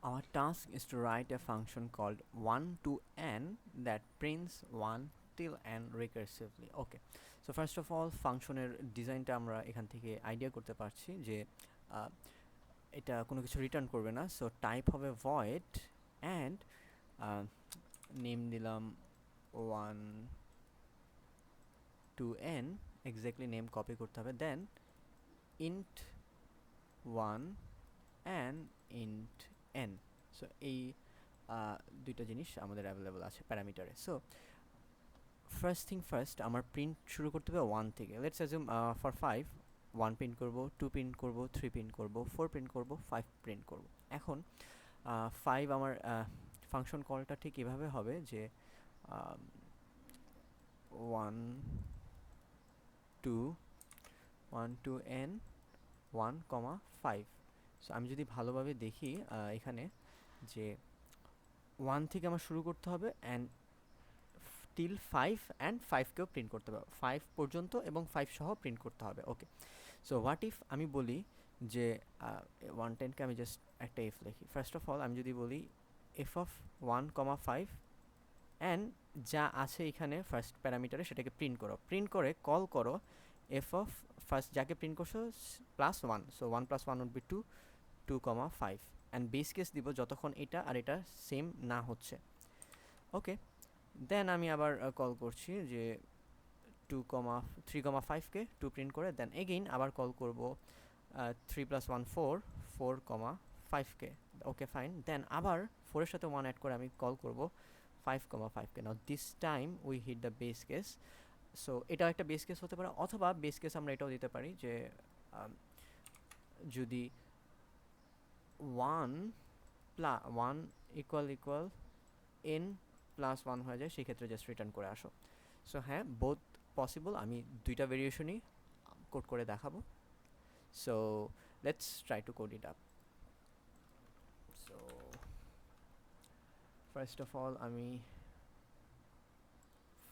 Our task is to write a function called 1 to n that prints 1 till n recursively. Okay, so first of all ফাংশনের ডিজাইনটা আমরা এখান থেকে idea করতে পারছি যে এটা কোনো কিছু রিটার্ন করবে না, সো টাইপ হবে ভয়েড অ্যান্ড নেম দিলাম 1 to n, exactly name copy করতে হবে, দেন int 1 and int n. So এই দুইটা জিনিস আমাদের অ্যাভেলেবল আছে প্যারামিটারে। সো ফার্স্ট থিং ফার্স্ট, আমার প্রিন্ট শুরু করতে হবে 1 থেকে। লেটস অ্যাজিউম ফর 5 1 প্রিন্ট করব, 2 প্রিন্ট করব, 3 প্রিন্ট করব, 4 প্রিন্ট করব, 5 প্রিন্ট করব। এখন 5 আমার ফাংশন কলটা ঠিক এভাবে হবে যে 1 to n 1, 5। সো আমি যদি ভালোভাবে দেখি এখানে যে 1 থেকে আমার শুরু করতে হবে অ্যান্ড টিল 5 অ্যান্ড 5কেও প্রিন্ট করতে হবে, 5 পর্যন্ত এবং 5 সহ প্রিন্ট করতে হবে। ওকে, সো হোয়াট ইফ আমি বলি যে 110কে আমি জাস্ট একটা এফ লিখি। ফার্স্ট অফ অল আমি যদি বলি এফ অফ 1, 5 অ্যান্ড যা আছে এখানে ফার্স্ট প্যারামিটারে সেটাকে প্রিন্ট করো, প্রিন্ট করে কল করো এফ অফ ফার্স্ট যাকে প্রিন্ট করছো +1, so 1 + 1 would be 2, 5 and base case দিব যতক্ষণ এটা আর এটা সেম না হচ্ছে। ওকে, দেন আমি আবার কল করছি যে 3, 5কে 2 প্রিন্ট করে, দেন এগেইন আবার কল করব 3 + 1 4, 4, 5কে। ওকে ফাইন, দেন আবার 4 এর সাথে 1 অ্যাড করে আমি কল করব 5, 5কে। Now this time we hit the base case. So এটাও একটা বেস কেস হতে পারে, অথবা বেস কেস আমরা এটাও দিতে পারি যে যদি 1 ইকুয়াল n + 1 হয়ে যায়, সেক্ষেত্রে জাস্ট রিটার্ন করে আসো। সো হ্যাঁ, বোথ পসিবল, আমি দুইটা ভেরিয়েশনই কোড করে দেখাবো। So let's try to code it up. So first of all আমি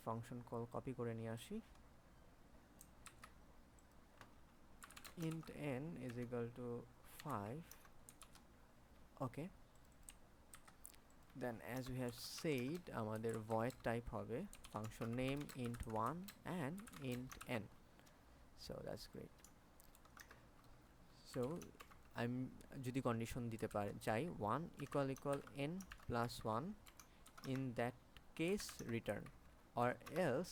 ফাংশন কল কপি করে নিয়ে আসি। int n is equal to 5. Okay, then as we have said আমাদের void type হবে function name int 1 and int n. So that's great. So I'm যদি condition দিতে পারে চাই 1 = n + 1, in that case return, or else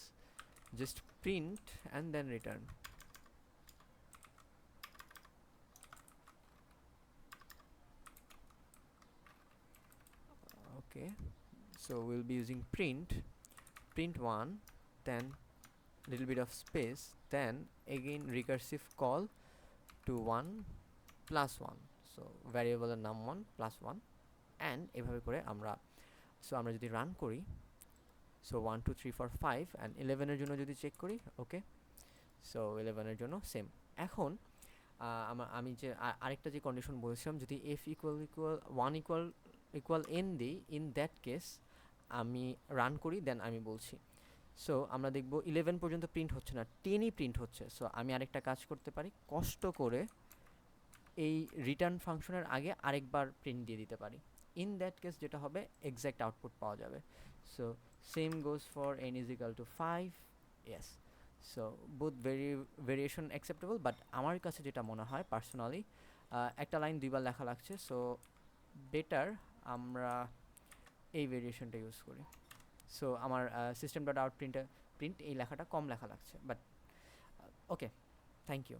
just print and then return. Okay, so we'll be using print 1, then little bit of space, then again recursive call to 1 + 1, so variable এর নাম 1 + 1, and এভাবে করে আমরা যদি run করি, so 1 2 3 4 5 and 11 এর জন্য যদি চেক করি, ওকে, সো 11 এর জন্য সেম। এখন আমি যে আরেকটা যে কন্ডিশন বলেছিলাম, যদি f = 1 = n দিই, ইন দ্যাট কেস আমি রান করি, দেন আমি বলছি। সো আমরা দেখব 11 পর্যন্ত প্রিন্ট হচ্ছে না, 10ই প্রিন্ট হচ্ছে। সো আমি আরেকটা কাজ করতে পারি, কষ্ট করে এই রিটার্ন ফাংশনের আগে আরেকবার প্রিন্ট দিয়ে দিতে পারি। ইন দ্যাট কেস যেটা হবে, এক্স্যাক্ট আউটপুট পাওয়া যাবে। So same goes for n = 5, yes. So both variation acceptable, but আমার কাছে যেটা মনে হয় পার্সোনালি, একটা লাইন দুইবার লেখা লাগছে, সো বেটার আমরা এই ভেরিয়েশনটা ইউজ করি। সো আমার system.out প্রিন্ট এই লেখাটা কম লেখা লাগছে, বাট ওকে, থ্যাংক ইউ।